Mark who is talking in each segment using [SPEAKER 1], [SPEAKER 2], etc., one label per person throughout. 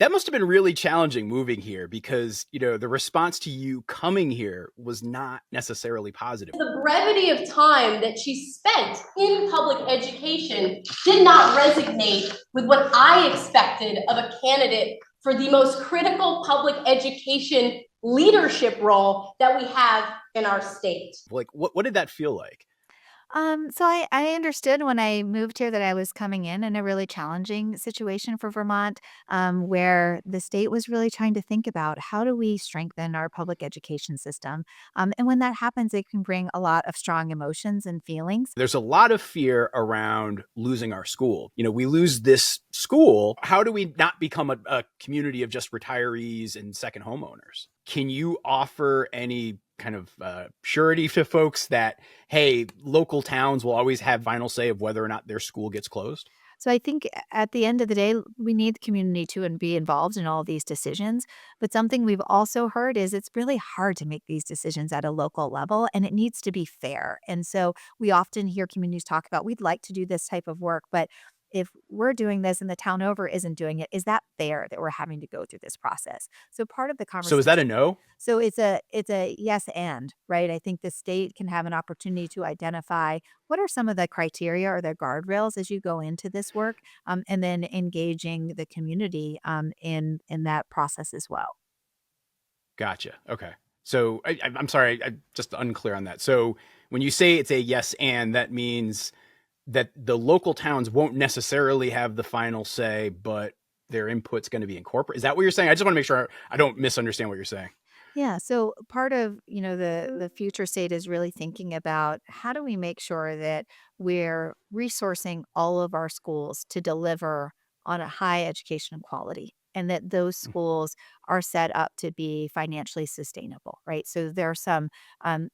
[SPEAKER 1] That must have been really challenging moving here because, the response to you coming here was not necessarily positive.
[SPEAKER 2] The brevity of time that she spent in public education did not resonate with what I expected of a candidate for the most critical public education leadership role that we have in our state.
[SPEAKER 1] Like, what did that feel like?
[SPEAKER 3] So I understood when I moved here that I was coming in a really challenging situation for Vermont, where the state was really trying to think about how do we strengthen our public education system. And when that happens, it can bring a lot of strong emotions and feelings.
[SPEAKER 1] There's a lot of fear around losing our school. We lose this school. How do we not become a community of just retirees and second homeowners? Can you offer any kind of surety to folks that, hey, local towns will always have final say of whether or not their school gets closed?
[SPEAKER 3] So I think at the end of the day, we need the community to and be involved in all these decisions. But something we've also heard is it's really hard to make these decisions at a local level and it needs to be fair. And so we often hear communities talk about we'd like to do this type of work, but if we're doing this and the town over isn't doing it, is that fair that we're having to go through this process? So part of the
[SPEAKER 1] So is that a
[SPEAKER 3] conversation.
[SPEAKER 1] no?
[SPEAKER 3] So it's a yes and, right? I think the state can have an opportunity to identify what are some of the criteria or the guardrails as you go into this work, and then engaging the community in that process as well.
[SPEAKER 1] Gotcha. Okay. So I'm sorry, I'm just unclear on that. So when you say it's a yes and, that means that the local towns won't necessarily have the final say, but their input's going to be incorporated. Is that what you're saying? I just want to make sure I don't misunderstand what you're saying.
[SPEAKER 3] Yeah, so part of, the future state is really thinking about how do we make sure that we're resourcing all of our schools to deliver on a high education quality and that those schools are set up to be financially sustainable, right? So there are some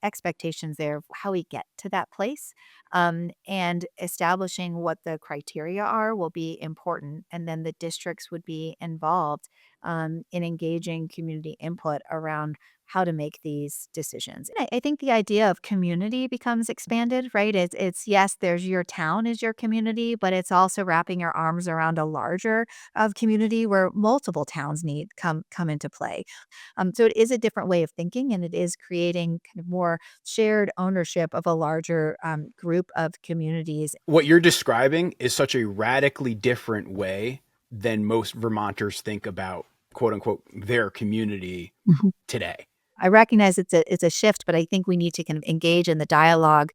[SPEAKER 3] expectations there of how we get to that place, and establishing what the criteria are will be important. And then the districts would be involved in engaging community input around how to make these decisions. And I think the idea of community becomes expanded, right? It's yes, there's your town is your community, but it's also wrapping your arms around a larger of community where multiple towns need come into play. So it is a different way of thinking, and it is creating kind of more shared ownership of a larger group of communities.
[SPEAKER 1] What you're describing is such a radically different way than most Vermonters think about, quote unquote, their community
[SPEAKER 3] Mhm.
[SPEAKER 1] today.
[SPEAKER 3] I recognize it's a shift, but I think we need to kind of engage in the dialogue